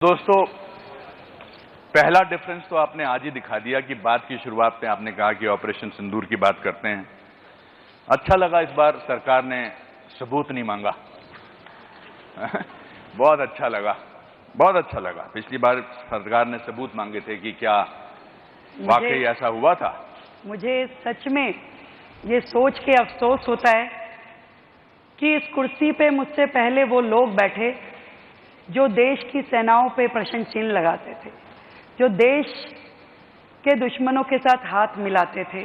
दोस्तों, पहला डिफरेंस तो आपने आज ही दिखा दिया कि बात की शुरुआत में आपने कहा कि ऑपरेशन सिंदूर की बात करते हैं। अच्छा लगा इस बार सरकार ने सबूत नहीं मांगा। बहुत अच्छा लगा, बहुत अच्छा लगा। पिछली बार सरकार ने सबूत मांगे थे कि क्या वाकई ऐसा हुआ था। मुझे सच में ये सोच के अफसोस होता है कि इस कुर्सी पे मुझसे पहले वो लोग बैठे जो देश की सेनाओं पे प्रश्न चिन्ह लगाते थे, जो देश के दुश्मनों के साथ हाथ मिलाते थे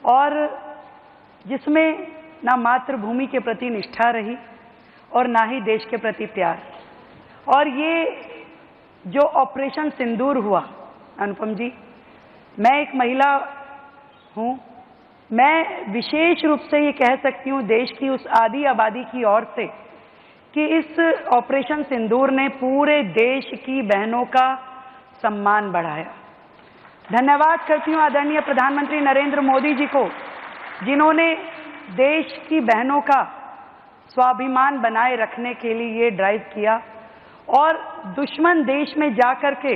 और जिसमें ना मातृभूमि के प्रति निष्ठा रही और ना ही देश के प्रति प्यार। और ये जो ऑपरेशन सिंदूर हुआ, अनुपम जी, मैं एक महिला हूं, मैं विशेष रूप से ये कह सकती हूं देश की उस आधी आबादी की ओर से कि इस ऑपरेशन सिंदूर ने पूरे देश की बहनों का सम्मान बढ़ाया। धन्यवाद करती हूं आदरणीय प्रधानमंत्री नरेंद्र मोदी जी को, जिन्होंने देश की बहनों का स्वाभिमान बनाए रखने के लिए ये ड्राइव किया और दुश्मन देश में जाकर के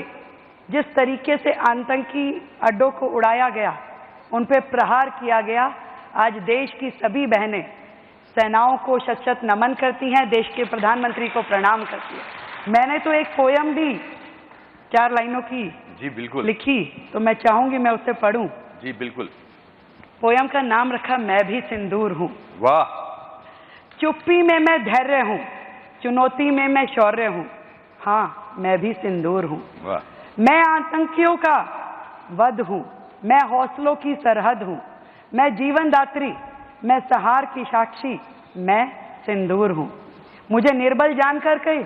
जिस तरीके से आतंकी अड्डों को उड़ाया गया, उन पर प्रहार किया गया, आज देश की सभी बहनें सेनाओं को शत शत नमन करती हैं, देश के प्रधानमंत्री को प्रणाम करती हैं। मैंने तो एक पोयम भी 4 लाइनों की जी बिल्कुल लिखी, तो मैं चाहूंगी मैं उसे पढ़ूं। जी बिल्कुल। पोयम का नाम रखा मैं भी सिंदूर हूं। वाह। चुप्पी में मैं धैर्य हूं, चुनौती में मैं शौर्य हूं, हाँ मैं भी सिंदूर हूं। वाह। मैं आतंकियों का वध हूं, मैं हौसलों की सरहद हूं, मैं जीवन दात्री, मैं सहार की साक्षी, मैं सिंदूर हूं। मुझे निर्बल जानकर के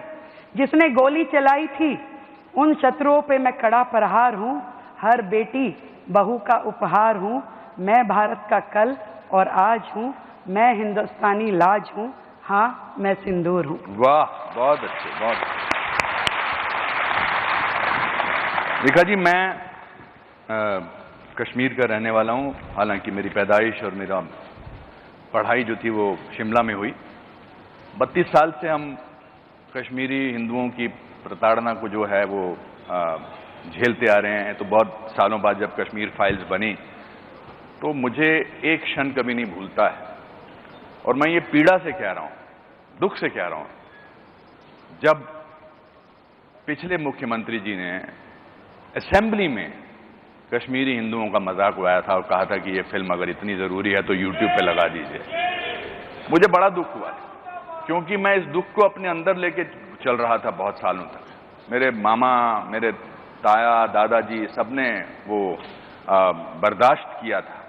जिसने गोली चलाई थी, उन शत्रुओं पे मैं कड़ा प्रहार हूं, हर बेटी बहू का उपहार हूं, मैं भारत का कल और आज हूं, मैं हिंदुस्तानी लाज हूं, हाँ मैं सिंदूर हूं। वाह, बहुत अच्छे, बहुत अच्छे। रेखा जी, मैं कश्मीर का रहने वाला हूं, हालांकि मेरी पैदाइश और मेरा पढ़ाई जो थी वो शिमला में हुई। 32 साल से हम कश्मीरी हिंदुओं की प्रताड़ना को जो है वो झेलते आ रहे हैं। तो बहुत सालों बाद जब कश्मीर फाइल्स बनी तो मुझे एक क्षण कभी नहीं भूलता है, और मैं ये पीड़ा से कह रहा हूं, दुख से कह रहा हूं, जब पिछले मुख्यमंत्री जी ने असेंबली में कश्मीरी हिंदुओं का मजाक उड़ाया था और कहा था कि ये फिल्म अगर इतनी जरूरी है तो यूट्यूब पे लगा दीजिए। मुझे बड़ा दुख हुआ है, क्योंकि मैं इस दुख को अपने अंदर लेके चल रहा था बहुत सालों तक। मेरे मामा, मेरे ताया, दादाजी सबने वो बर्दाश्त किया था।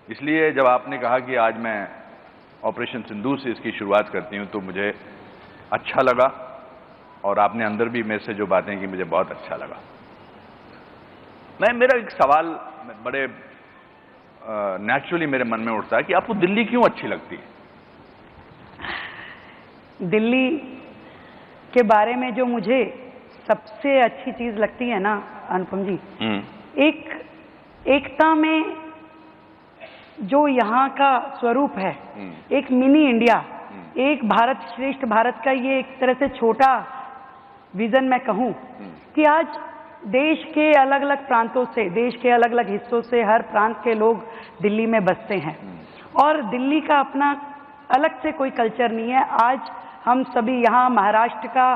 इसलिए जब आपने कहा कि आज मैं ऑपरेशन सिंदूर से इसकी शुरुआत करती हूं तो मुझे अच्छा लगा, और आपने अंदर भी मेरे से जो बातें की मुझे बहुत अच्छा लगा। मेरा एक सवाल बड़े नेचुरली मेरे मन में उठता है कि आपको दिल्ली क्यों अच्छी लगती है? दिल्ली के बारे में जो मुझे सबसे अच्छी चीज लगती है ना अनुपम जी, एकता में जो यहाँ का स्वरूप है, एक मिनी इंडिया, एक भारत श्रेष्ठ भारत का ये एक तरह से छोटा विजन मैं कहूँ कि आज देश के अलग अलग प्रांतों से, देश के अलग अलग हिस्सों से हर प्रांत के लोग दिल्ली में बसते हैं और दिल्ली का अपना अलग से कोई कल्चर नहीं है। आज हम सभी यहाँ महाराष्ट्र का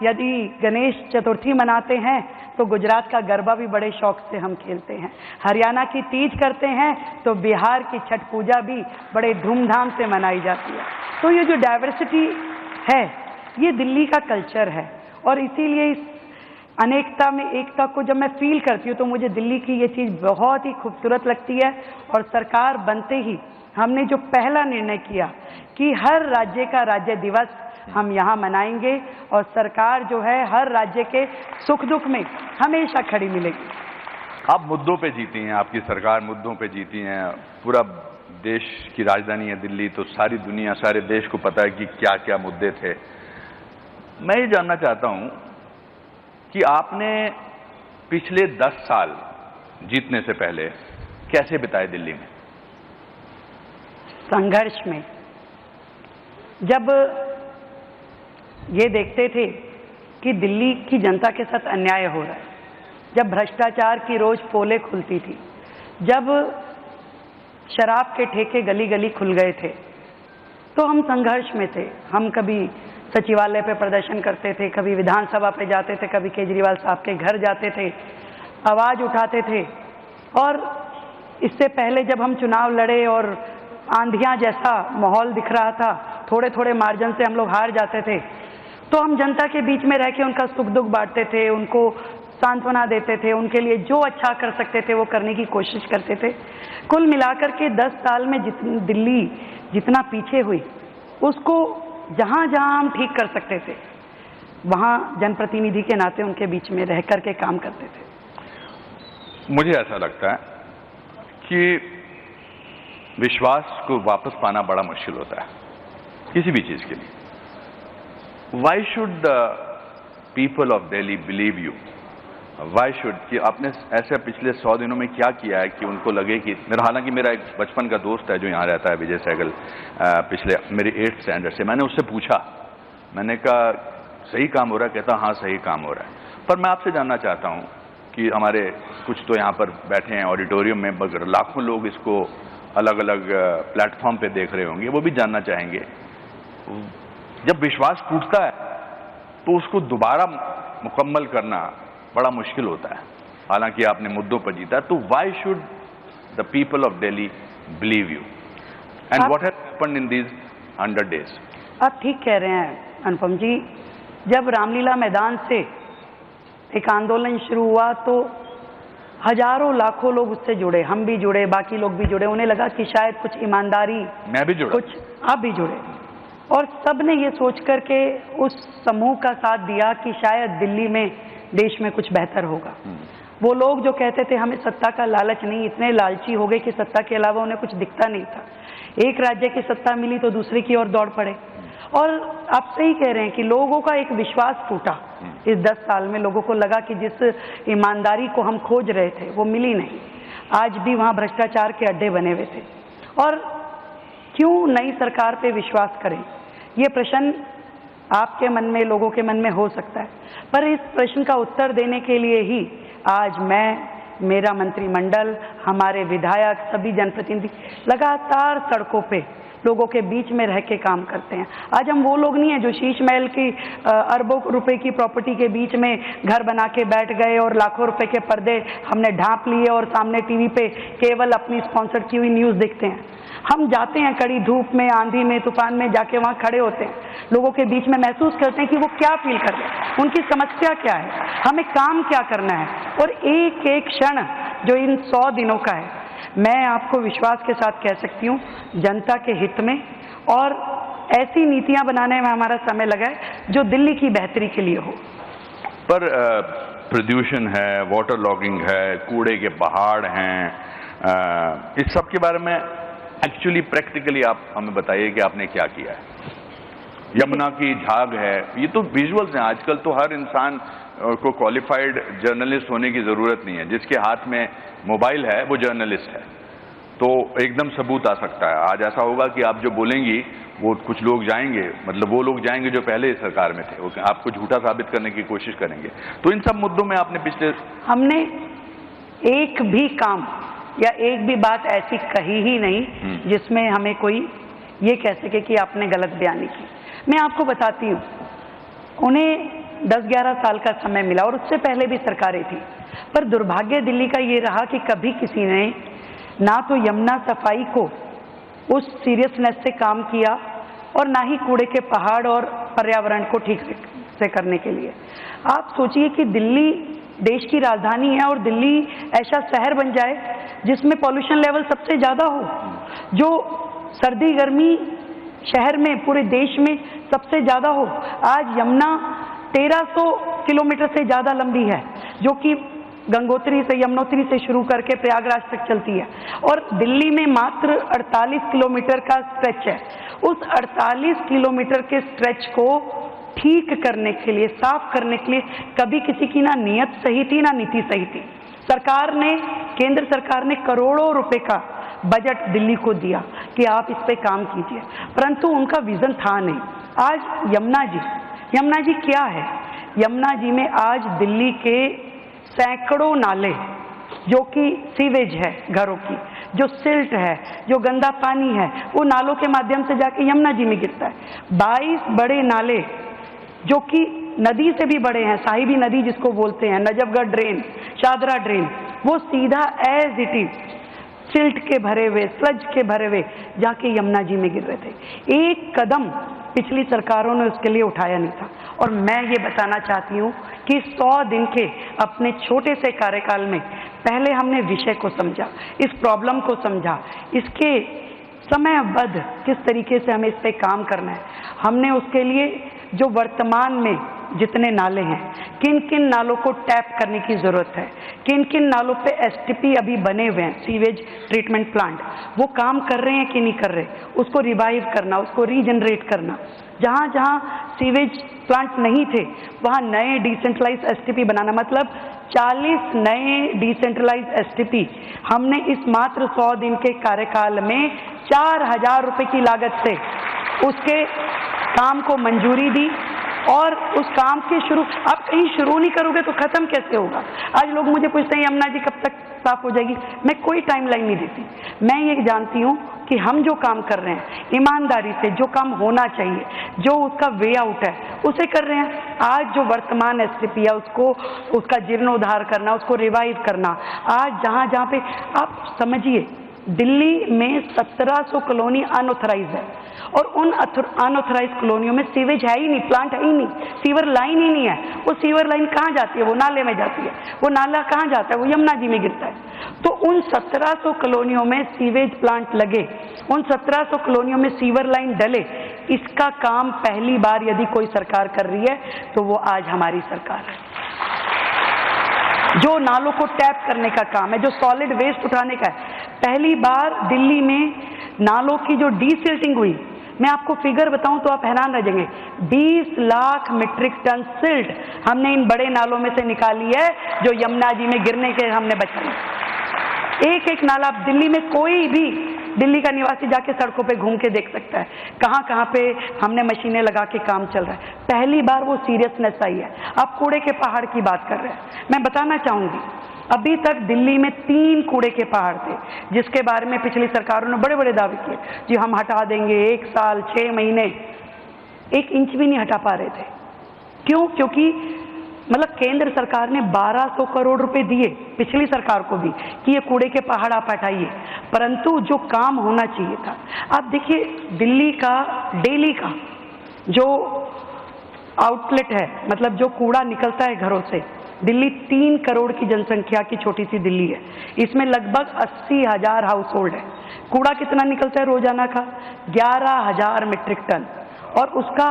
यदि गणेश चतुर्थी मनाते हैं तो गुजरात का गरबा भी बड़े शौक से हम खेलते हैं, हरियाणा की तीज करते हैं तो बिहार की छठ पूजा भी बड़े धूमधाम से मनाई जाती है। तो ये जो डाइवर्सिटी है ये दिल्ली का कल्चर है, और इसीलिए इस अनेकता में एकता को जब मैं फील करती हूँ तो मुझे दिल्ली की ये चीज़ बहुत ही खूबसूरत लगती है। और सरकार बनते ही हमने जो पहला निर्णय किया कि हर राज्य का राज्य दिवस हम यहाँ मनाएंगे, और सरकार जो है हर राज्य के सुख दुख में हमेशा खड़ी मिलेगी। आप मुद्दों पे जीती हैं, आपकी सरकार मुद्दों पे जीती हैं। पूरा देश की राजधानी है दिल्ली, तो सारी दुनिया, सारे देश को पता है कि क्या क्या मुद्दे थे। मैं ये जानना चाहता हूं कि आपने पिछले 10 साल जीतने से पहले कैसे बिताए दिल्ली में? संघर्ष में। जब ये देखते थे कि दिल्ली की जनता के साथ अन्याय हो रहा है। जब भ्रष्टाचार की रोज पोलें खुलती थी, जब शराब के ठेके गली गली खुल गए थे, तो हम संघर्ष में थे। हम कभी सचिवालय पे प्रदर्शन करते थे, कभी विधानसभा पे जाते थे, कभी केजरीवाल साहब के घर जाते थे, आवाज़ उठाते थे। और इससे पहले जब हम चुनाव लड़े और आंधियां जैसा माहौल दिख रहा था, थोड़े थोड़े मार्जिन से हम लोग हार जाते थे, तो हम जनता के बीच में रह के उनका सुख दुख बांटते थे, उनको सांत्वना देते थे, उनके लिए जो अच्छा कर सकते थे वो करने की कोशिश करते थे। कुल मिलाकर के 10 साल में दिल्ली जितना पीछे हुई, उसको जहाँ जहाँ हम ठीक कर सकते थे वहाँ जनप्रतिनिधि के नाते उनके बीच में रह कर के काम करते थे। मुझे ऐसा लगता है कि विश्वास को वापस पाना बड़ा मुश्किल होता है किसी भी चीज के लिए। Why should the people of Delhi believe you? Why should, कि आपने ऐसे पिछले 100 दिनों में क्या किया है कि उनको लगे कि हालांकि मेरा एक बचपन का दोस्त है जो यहाँ रहता है, विजय सहगल, पिछले मेरे 8th स्टैंडर्ड से, मैंने उससे पूछा, मैंने कहा सही काम हो रहा है? कहता हाँ सही काम हो रहा है। पर मैं आपसे जानना चाहता हूँ कि हमारे कुछ तो यहाँ पर बैठे हैं ऑडिटोरियम में, मगर लाखों लोग इसको अलग अलग प्लेटफॉर्म पे देख रहे होंगे, वो भी जानना चाहेंगे, जब विश्वास टूटता है तो उसको दोबारा मुकम्मल करना बड़ा मुश्किल होता है, हालांकि आपने मुद्दों पर जीता। तो why should the people of Delhi believe you and what has happened in these 100 days? आप ठीक कह रहे हैं अनुपम जी। जब रामलीला मैदान से एक आंदोलन शुरू हुआ तो हजारों लाखों लोग उससे जुड़े, हम भी जुड़े, बाकी लोग भी जुड़े। उन्हें लगा कि शायद कुछ ईमानदारी, मैं भी जुड़ा, कुछ आप भी जुड़े, और सब ने ये सोच करके उस समूह का साथ दिया कि शायद दिल्ली में, देश में कुछ बेहतर होगा। वो लोग जो कहते थे हमें सत्ता का लालच नहीं, इतने लालची हो गए कि सत्ता के अलावा उन्हें कुछ दिखता नहीं था। एक राज्य की सत्ता मिली तो दूसरे की ओर दौड़ पड़े। और आप सही कह रहे हैं कि लोगों का एक विश्वास टूटा इस 10 साल में। लोगों को लगा कि जिस ईमानदारी को हम खोज रहे थे वो मिली नहीं। आज भी वहाँ भ्रष्टाचार के अड्डे बने हुए थे। और क्यों नई सरकार पे विश्वास करें, ये प्रश्न आपके मन में, लोगों के मन में हो सकता है। पर इस प्रश्न का उत्तर देने के लिए ही आज मैं, मेरा मंत्रिमंडल, हमारे विधायक, सभी जनप्रतिनिधि लगातार सड़कों पे लोगों के बीच में रह के काम करते हैं। आज हम वो लोग नहीं हैं जो शीश महल की अरबों रुपए की प्रॉपर्टी के बीच में घर बना के बैठ गए और लाखों रुपए के पर्दे हमने ढांप लिए और सामने टीवी पे केवल अपनी स्पॉन्सर की हुई न्यूज़ देखते हैं। हम जाते हैं कड़ी धूप में, आंधी में, तूफान में, जाके वहाँ खड़े होते हैं, लोगों के बीच में महसूस करते हैं कि वो क्या फील कर रहे हैं, उनकी समस्या क्या है, हमें काम क्या करना है। और एक एक क्षण जो इन 100 दिनों का है, मैं आपको विश्वास के साथ कह सकती हूँ जनता के हित में और ऐसी नीतियां बनाने में हमारा समय लगा है जो दिल्ली की बेहतरी के लिए हो। पर प्रदूषण है, वाटर लॉगिंग है, कूड़े के पहाड़ हैं, इस सब के बारे में एक्चुअली प्रैक्टिकली आप हमें बताइए कि आपने क्या किया है। यमुना की झाग है, ये तो विजुअल्स हैं। आजकल तो हर इंसान को क्वालिफाइड जर्नलिस्ट होने की ज़रूरत नहीं है, जिसके हाथ में मोबाइल है वो जर्नलिस्ट है, तो एकदम सबूत आ सकता है। आज ऐसा होगा कि आप जो बोलेंगी वो कुछ लोग जाएंगे, मतलब वो लोग जाएंगे जो पहले इस सरकार में थे, वो आपको झूठा साबित करने की कोशिश करेंगे। तो इन सब मुद्दों में आपने हमने एक भी काम या एक भी बात ऐसी कही ही नहीं जिसमें हमें कोई ये कह सके कि आपने गलत बयानी की। मैं आपको बताती हूँ, उन्हें 10-11 साल का समय मिला और उससे पहले भी सरकारें थी, पर दुर्भाग्य दिल्ली का ये रहा कि कभी किसी ने ना तो यमुना सफाई को उस सीरियसनेस से काम किया और ना ही कूड़े के पहाड़ और पर्यावरण को ठीक से करने के लिए। आप सोचिए कि दिल्ली देश की राजधानी है और दिल्ली ऐसा शहर बन जाए जिसमें पॉल्यूशन लेवल सबसे ज़्यादा हो, जो सर्दी गर्मी शहर में पूरे देश में सबसे ज़्यादा हो। आज यमुना 1300 किलोमीटर से ज़्यादा लंबी है, जो कि गंगोत्री से, यमुनोत्री से शुरू करके प्रयागराज तक चलती है, और दिल्ली में मात्र 48 किलोमीटर का स्ट्रेच है। उस 48 किलोमीटर के स्ट्रेच को ठीक करने के लिए, साफ करने के लिए कभी किसी की ना नियत सही थी ना नीति सही थी। सरकार ने, केंद्र सरकार ने करोड़ों रुपए का बजट दिल्ली को दिया कि आप इस पे काम कीजिए, परंतु उनका विजन था नहीं। आज यमुना जी क्या है? यमुना जी में आज दिल्ली के सैकड़ों नाले, जो कि सीवेज है घरों की, जो सिल्ट है, जो गंदा पानी है, वो नालों के माध्यम से जाके यमुना जी में गिरता है। 22 बड़े नाले जो कि नदी से भी बड़े हैं, साहिबी नदी जिसको बोलते हैं, नजफगढ़ ड्रेन, शादरा ड्रेन, वो सीधा एज इट इज सिल्ट के भरे हुए, स्लज के भरे हुए जाके यमुना जी में गिर रहे थे। एक कदम पिछली सरकारों ने उसके लिए उठाया नहीं था। और मैं ये बताना चाहती हूँ कि 100 दिन के अपने छोटे से कार्यकाल में पहले हमने विषय को समझा, इस प्रॉब्लम को समझा, इसके समयबद्ध किस तरीके से हमें इस पे काम करना है। हमने उसके लिए जो वर्तमान में जितने नाले हैं, किन किन नालों को टैप करने की ज़रूरत है, किन किन नालों पे एसटीपी अभी बने हुए हैं, सीवेज ट्रीटमेंट प्लांट, वो काम कर रहे हैं कि नहीं कर रहे, उसको रिवाइव करना, उसको रीजनरेट करना। जहाँ जहाँ सीवेज प्लांट नहीं थे वहाँ नए डिसेंट्रलाइज एसटीपी बनाना, मतलब 40 नए डिसेंट्रलाइज एसटीपी हमने इस मात्र 100 दिन के कार्यकाल में 4000 रुपये की लागत से उसके काम को मंजूरी दी। और उस काम के शुरू, आप कहीं शुरू नहीं करोगे तो खत्म कैसे होगा। आज लोग मुझे पूछते हैं यमुना जी कब तक साफ हो जाएगी, मैं कोई टाइमलाइन नहीं देती। मैं ये जानती हूँ कि हम जो काम कर रहे हैं ईमानदारी से, जो काम होना चाहिए, जो उसका वे आउट है, उसे कर रहे हैं। आज जो वर्तमान एसटीपी है उसको, उसका जीर्णोद्धार करना, उसको रिवाइव करना, आज जहाँ जहाँ पे आप समझिए दिल्ली में 1700 कॉलोनी अनऑथराइज है और उन अनऑथराइज कॉलोनियों में सीवेज है ही नहीं, प्लांट है ही नहीं, सीवर लाइन ही नहीं है। वो सीवर लाइन कहाँ जाती है, वो नाले में जाती है। वो नाला कहाँ जाता है, वो यमुना जी में गिरता है। तो उन 1700 कॉलोनियों में सीवेज प्लांट लगे, उन 1700 कॉलोनियों में सीवर लाइन डले, इसका काम पहली बार यदि कोई सरकार कर रही है तो वो आज हमारी सरकार है। जो नालों को टैप करने का काम है, जो सॉलिड वेस्ट उठाने का है, पहली बार दिल्ली में नालों की जो डीसिल्टिंग हुई, मैं आपको फिगर बताऊं तो आप हैरान रह जाएंगे। 20 लाख मीट्रिक टन सिल्ट हमने इन बड़े नालों में से निकाली है जो यमुना जी में गिरने के हमने बचाई। एक एक नाला, आप दिल्ली में कोई भी दिल्ली का निवासी जाके सड़कों पे घूम के देख सकता है कहाँ कहाँ पे हमने मशीनें लगा के काम चल रहा है। पहली बार वो सीरियसनेस आई है। आप कूड़े के पहाड़ की बात कर रहे हैं, मैं बताना चाहूंगी अभी तक दिल्ली में 3 कूड़े के पहाड़ थे जिसके बारे में पिछली सरकारों ने बड़े बड़े दावे किए जी हम हटा देंगे, 1 साल 6 महीने, 1 इंच भी नहीं हटा पा रहे थे। क्यों? क्योंकि मतलब केंद्र सरकार ने 1200 करोड़ रुपए दिए पिछली सरकार को भी कि ये कूड़े के पहाड़ आप हटाइए, परंतु जो काम होना चाहिए था, आप देखिए दिल्ली का डेली का जो आउटलेट है, मतलब जो कूड़ा निकलता है घरों से, दिल्ली 3 करोड़ की जनसंख्या की छोटी सी दिल्ली है, इसमें लगभग 80,000 हाउस होल्ड है। कूड़ा कितना निकलता है रोजाना का? 11,000 मीट्रिक टन। और उसका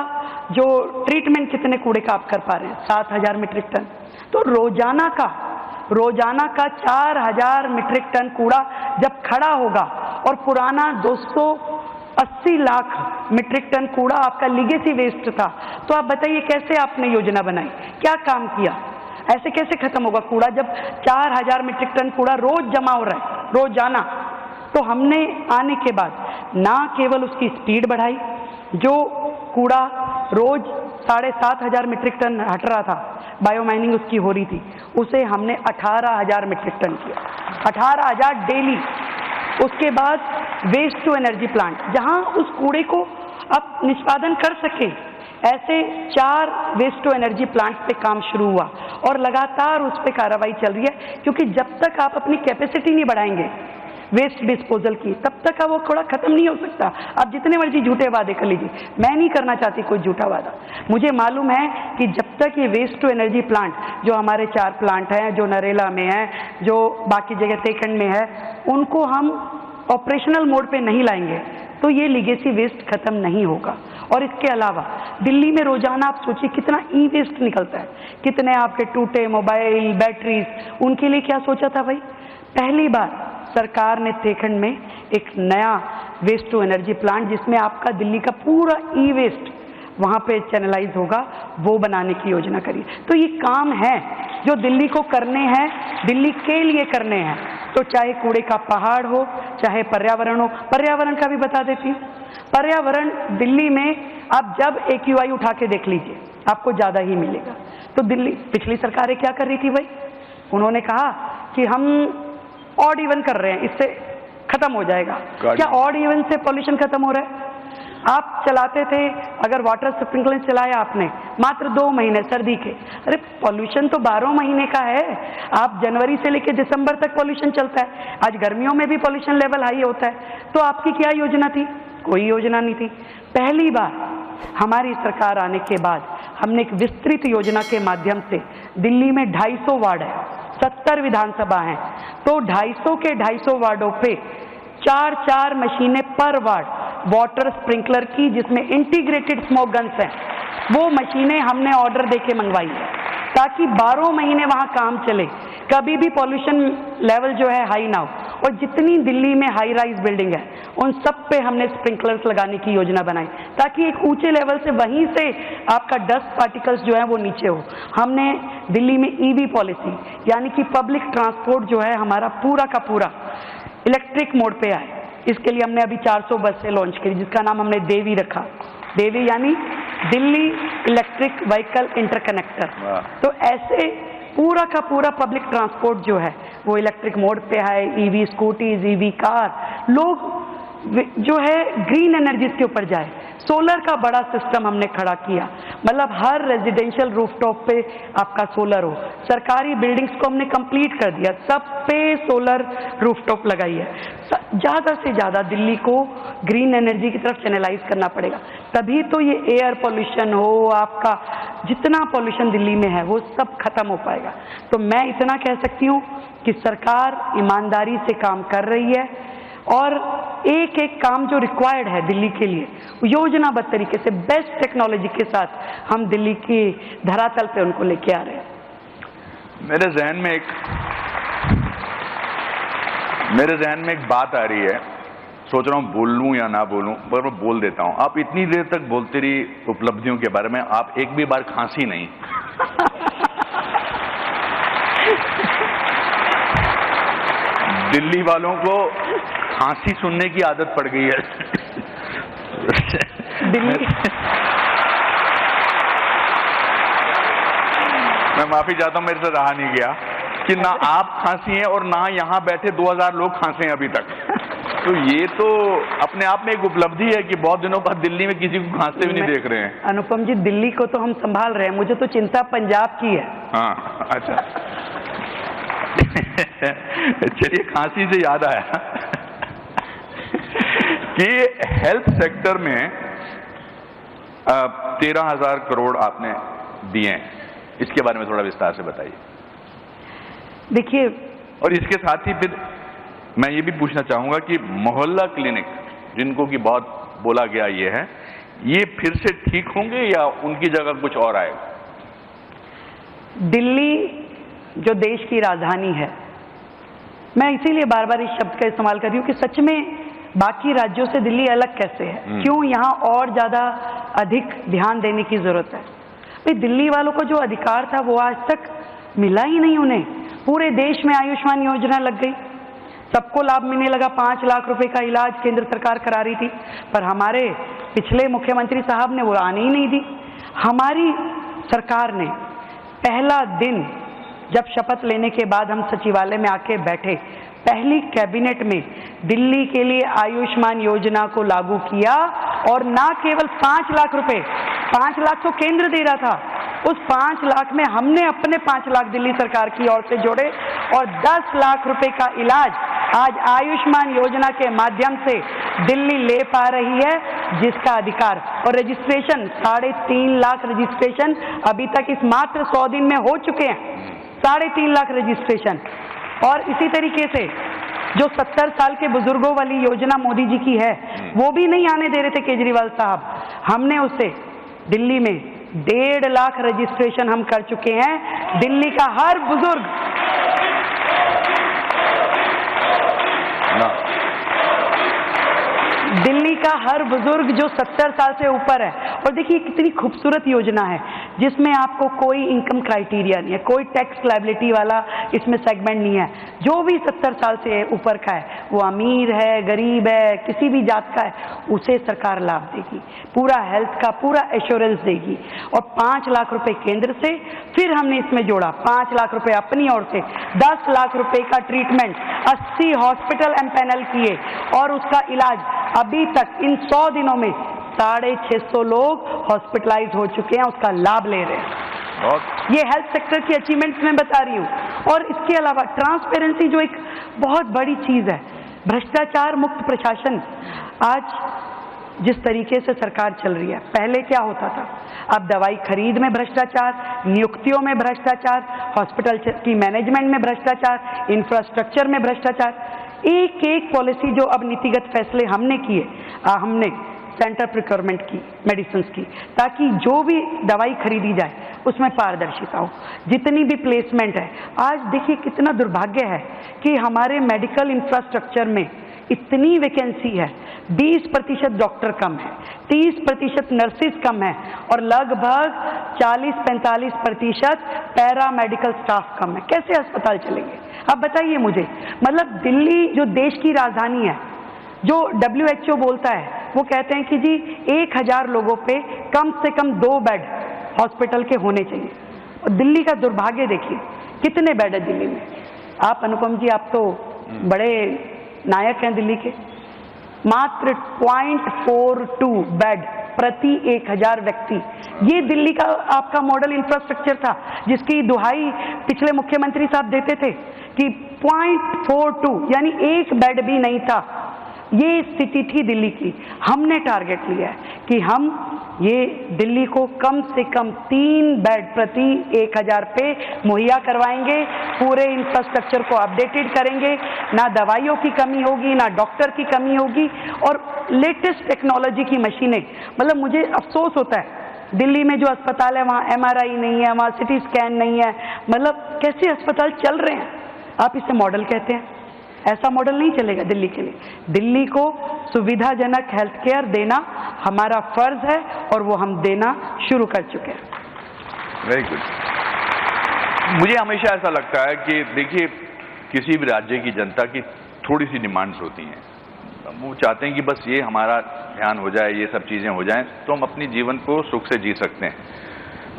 जो ट्रीटमेंट कितने कूड़े का आप कर पा रहे हैं? 7,000 मीट्रिक टन। तो रोजाना का 4,000 मीट्रिक टन कूड़ा जब खड़ा होगा और पुराना 280 लाख मीट्रिक टन कूड़ा आपका लीगेसी वेस्ट था, तो आप बताइए कैसे आपने योजना बनाई, क्या काम किया? ऐसे कैसे खत्म होगा कूड़ा जब 4,000 मीट्रिक टन कूड़ा रोज जमा हो रहा है, रोजाना। तो हमने आने के बाद ना केवल उसकी स्पीड बढ़ाई, जो कूड़ा रोज 7,500 मीट्रिक टन हट रहा था, बायोमाइनिंग उसकी हो रही थी, उसे हमने 18,000 मीट्रिक टन किया, 18,000 डेली। उसके बाद वेस्ट टू एनर्जी प्लांट, जहां उस कूड़े को आप निष्पादन कर सके, ऐसे 4 वेस्ट टू एनर्जी प्लांट पे काम शुरू हुआ और लगातार उस पर कार्रवाई चल रही है। क्योंकि जब तक आप अपनी कैपेसिटी नहीं बढ़ाएंगे वेस्ट डिस्पोजल की, तब तक वो कूड़ा खत्म नहीं हो सकता। आप जितने मर्जी झूठे वादे कर लीजिए, मैं नहीं करना चाहती कोई झूठा वादा। मुझे मालूम है कि जब तक ये वेस्ट टू एनर्जी प्लांट, जो हमारे 4 प्लांट हैं, जो नरेला में है, जो बाकी जगह तेखंड में है, उनको हम ऑपरेशनल मोड पे नहीं लाएंगे तो ये लीगेसी वेस्ट खत्म नहीं होगा। और इसके अलावा दिल्ली में रोजाना आप सोचिए कितना ई वेस्ट निकलता है, कितने आपके टूटे मोबाइल, बैटरीज, उनके लिए क्या सोचा था भाई? पहली बार सरकार ने तेखंड में एक नया वेस्ट टू एनर्जी प्लांट, जिसमें आपका दिल्ली का पूरा ई वेस्ट वहाँ पे चैनलाइज होगा, वो बनाने की योजना करी। तो ये काम है जो दिल्ली को करने हैं, दिल्ली के लिए करने हैं। तो चाहे कूड़े का पहाड़ हो, चाहे पर्यावरण हो। पर्यावरण का भी बता देती हूँ। पर्यावरण दिल्ली में आप जब AQI उठा के देख लीजिए, आपको ज़्यादा ही मिलेगा। तो दिल्ली पिछली सरकारें क्या कर रही थी भाई? उन्होंने कहा कि हम ऑड इवन कर रहे हैं, इससे खत्म हो जाएगा। क्या ऑड इवन से पॉल्यूशन खत्म हो रहा है? आप चलाते थे, अगर वाटर स्प्रिंकलर चलाया आपने मात्र 2 महीने सर्दी के, अरे पॉल्यूशन तो 12 महीने का है। आप जनवरी से लेकर दिसंबर तक पॉल्यूशन चलता है। आज गर्मियों में भी पॉल्यूशन लेवल हाई होता है। तो आपकी क्या योजना थी? कोई योजना नहीं थी। पहली बार हमारी सरकार आने के बाद हमने एक विस्तृत योजना के माध्यम से, दिल्ली में 250 वार्ड है, 70 विधानसभा हैं, तो 250 के 250 वार्डों पे 4-4 मशीनें पर वार्ड वाटर स्प्रिंकलर की, जिसमें इंटीग्रेटेड स्मोक गन्स हैं, वो मशीनें हमने ऑर्डर देके मंगवाई है ताकि 12 महीने वहां काम चले, कभी भी पॉल्यूशन लेवल जो है हाई ना हो। और जितनी दिल्ली में हाई राइज बिल्डिंग है उन सब पे हमने स्प्रिंकलर्स लगाने की योजना बनाई ताकि एक ऊंचे लेवल से वहीं से आपका डस्ट पार्टिकल्स जो है वो नीचे हो। हमने दिल्ली में ईवी पॉलिसी, यानी कि पब्लिक ट्रांसपोर्ट जो है हमारा पूरा का पूरा इलेक्ट्रिक मोड पे आए। इसके लिए हमने अभी 400 बसें लॉन्च करी, जिसका नाम हमने देवी रखा। देवी यानी दिल्ली इलेक्ट्रिक व्हीकल इंटरकनेक्टर। तो ऐसे पूरा का पूरा पब्लिक ट्रांसपोर्ट जो है वो इलेक्ट्रिक मोड पे है। ईवी स्कूटीज, ईवी कार, लोग जो है ग्रीन एनर्जीज के ऊपर जाए। सोलर का बड़ा सिस्टम हमने खड़ा किया, मतलब हर रेजिडेंशियल रूफटॉप पे आपका सोलर हो। सरकारी बिल्डिंग्स को हमने कंप्लीट कर दिया, सब पे सोलर रूफटॉप लगाई है। ज़्यादा से ज़्यादा दिल्ली को ग्रीन एनर्जी की तरफ चैनलाइज करना पड़ेगा, तभी तो ये एयर पॉल्यूशन हो, आपका जितना पॉल्यूशन दिल्ली में है वो सब खत्म हो पाएगा। तो मैं इतना कह सकती हूँ कि सरकार ईमानदारी से काम कर रही है और एक एक काम जो रिक्वायर्ड है दिल्ली के लिए योजनाबद्ध तरीके से बेस्ट टेक्नोलॉजी के साथ हम दिल्ली की धरातल पे उनको लेके आ रहे हैं। मेरे जहन में एक बात आ रही है, सोच रहा हूँ बोल लूँ या ना बोलूँ, पर मैं बोल देता हूँ। आप इतनी देर तक बोलते रही उपलब्धियों के बारे में, आप एक भी बार खांसी नहीं। दिल्ली वालों को खांसी सुनने की आदत पड़ गई है। दिल्ली मैं माफी चाहता हूं, मेरे से रहा नहीं गया कि ना आप खांसी हैं और ना यहां बैठे 2000 लोग खांसे हैं अभी तक। तो ये तो अपने आप में एक उपलब्धि है कि बहुत दिनों बाद दिल्ली में किसी को खांसते भी नहीं देख रहे हैं। अनुपम जी, दिल्ली को तो हम संभाल रहे हैं, मुझे तो चिंता पंजाब की है। हाँ, अच्छा। चलिए, खांसी से याद आया कि हेल्थ सेक्टर में 13,000 करोड़ आपने दिए हैं, इसके बारे में थोड़ा विस्तार से बताइए। देखिए, और इसके साथ ही फिर मैं ये भी पूछना चाहूंगा कि मोहल्ला क्लिनिक जिनको कि बहुत बोला गया ये फिर से ठीक होंगे या उनकी जगह कुछ और आएगा? दिल्ली जो देश की राजधानी है, मैं इसीलिए बार बार इस शब्द का इस्तेमाल कर रही हूँ कि सच में बाकी राज्यों से दिल्ली अलग कैसे है, क्यों यहाँ और ज्यादा अधिक ध्यान देने की जरूरत है। भाई, दिल्ली वालों को जो अधिकार था वो आज तक मिला ही नहीं उन्हें। पूरे देश में आयुष्मान योजना लग गई, सबको लाभ मिलने लगा। 5 लाख रुपए का इलाज केंद्र सरकार करा रही थी, पर हमारे पिछले मुख्यमंत्री साहब ने वो आने ही नहीं दी। हमारी सरकार ने पहला दिन जब शपथ लेने के बाद हम सचिवालय में आके बैठे, पहली कैबिनेट में दिल्ली के लिए आयुष्मान योजना को लागू किया। और ना केवल 5 लाख रुपए, 5 लाख तो केंद्र दे रहा था, उस 5 लाख में हमने अपने 5 लाख दिल्ली सरकार की ओर से जोड़े और 10 लाख रुपए का इलाज आज आयुष्मान योजना के माध्यम से दिल्ली ले पा रही है, जिसका अधिकार और रजिस्ट्रेशन 3.5 लाख रजिस्ट्रेशन अभी तक इस मात्र 100 दिन में हो चुके हैं। 3.5 लाख रजिस्ट्रेशन। और इसी तरीके से जो 70 साल के बुजुर्गों वाली योजना मोदी जी की है, वो भी नहीं आने दे रहे थे केजरीवाल साहब, हमने उससे दिल्ली में 1.5 लाख रजिस्ट्रेशन हम कर चुके हैं। दिल्ली का हर बुजुर्ग जो 70 साल से ऊपर है, और देखिए कितनी खूबसूरत योजना है। जिसमें आपको कोई इनकम क्राइटेरिया नहीं है, कोई टैक्स लायबिलिटी वाला इसमें सेगमेंट नहीं है। जो भी 70 साल से ऊपर का है, वो अमीर है, गरीब है, किसी भी जात का है, उसे सरकार लाभ देगी, पूरा हेल्थ का पूरा एश्योरेंस देगी। और 5 लाख रुपए केंद्र से, फिर हमने इसमें जोड़ा 5 लाख रुपए अपनी ओर से, 10 लाख रुपए का ट्रीटमेंट, 80 हॉस्पिटल एम्पैनल किए और उसका इलाज अभी तक इन 100 दिनों में 650 लोग हॉस्पिटलाइज हो चुके हैं, उसका लाभ ले रहे हैं। ये हेल्थ सेक्टर की अचीवमेंट्स मैं बता रही हूँ। और इसके अलावा ट्रांसपेरेंसी जो एक बहुत बड़ी चीज है, भ्रष्टाचार मुक्त प्रशासन। आज जिस तरीके से सरकार चल रही है, पहले क्या होता था? अब दवाई खरीद में भ्रष्टाचार, नियुक्तियों में भ्रष्टाचार, हॉस्पिटल की मैनेजमेंट में भ्रष्टाचार, इंफ्रास्ट्रक्चर में भ्रष्टाचार। एक एक पॉलिसी जो अब नीतिगत फैसले हमने किए, हमने सेंटर प्रोक्योरमेंट की, मेडिसिन की, ताकि जो भी दवाई खरीदी जाए उसमें पारदर्शिता हो, जितनी भी प्लेसमेंट है। आज देखिए कितना दुर्भाग्य है कि हमारे मेडिकल इंफ्रास्ट्रक्चर में इतनी वैकेंसी है, 20% डॉक्टर कम है, 30% नर्सिस कम है और लगभग 40-45% पैरामेडिकल स्टाफ कम है। कैसे अस्पताल चलेंगे? अब बताइए मुझे। मतलब दिल्ली जो देश की राजधानी है, जो WHO बोलता है, वो कहते हैं कि जी 1000 लोगों पे कम से कम 2 बेड हॉस्पिटल के होने चाहिए। और दिल्ली का दुर्भाग्य देखिए, कितने बेड है दिल्ली में? आप अनुपम जी, आप तो बड़े नायक हैं दिल्ली के। मात्र 0.42 बेड प्रति 1000 व्यक्ति। ये दिल्ली का आपका मॉडल इंफ्रास्ट्रक्चर था, जिसकी दुहाई पिछले मुख्यमंत्री साहब देते थे कि 0.42 यानी 1 बेड भी नहीं था। ये स्थिति थी दिल्ली की। हमने टारगेट लिया है कि हम ये दिल्ली को कम से कम 3 बेड प्रति 1000 पे मुहैया करवाएंगे, पूरे इंफ्रास्ट्रक्चर को अपडेटेड करेंगे, ना दवाइयों की कमी होगी, ना डॉक्टर की कमी होगी और लेटेस्ट टेक्नोलॉजी की मशीनें। मतलब मुझे अफसोस होता है, दिल्ली में जो अस्पताल है वहाँ MRI नहीं है, वहाँ CT स्कैन नहीं है। मतलब कैसे अस्पताल चल रहे हैं? आप इसे मॉडल कहते हैं? ऐसा मॉडल नहीं चलेगा दिल्ली के लिए। दिल्ली को सुविधाजनक हेल्थ केयर देना हमारा फर्ज है और वो हम देना शुरू कर चुके हैं। Very good. मुझे हमेशा ऐसा लगता है कि देखिए, किसी भी राज्य की जनता की थोड़ी सी डिमांड्स होती हैं। वो चाहते हैं कि बस ये हमारा ध्यान हो जाए, ये सब चीज़ें हो जाएं तो हम अपनी जीवन को सुख से जी सकते हैं।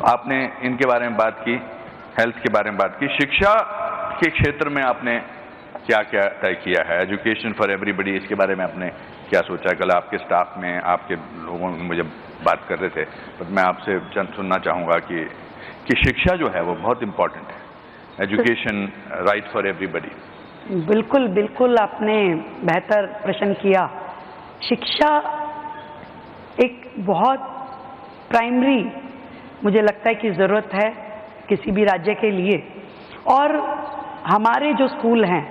आपने इनके बारे में बात की, हेल्थ के बारे में बात की, शिक्षा के क्षेत्र में आपने क्या क्या तय किया है? एजुकेशन फॉर एवरीबडी, इसके बारे में आपने क्या सोचा? कल आपके स्टाफ में आपके लोगों मुझे बात कर रहे थे, तो मैं आपसे सुनना चाहूँगा कि शिक्षा जो है वो बहुत इम्पॉर्टेंट है। Education right for everybody. बिल्कुल बिल्कुल, आपने बेहतर प्रश्न किया। शिक्षा एक बहुत प्राइमरी मुझे लगता है कि ज़रूरत है किसी भी राज्य के लिए। और हमारे जो स्कूल हैं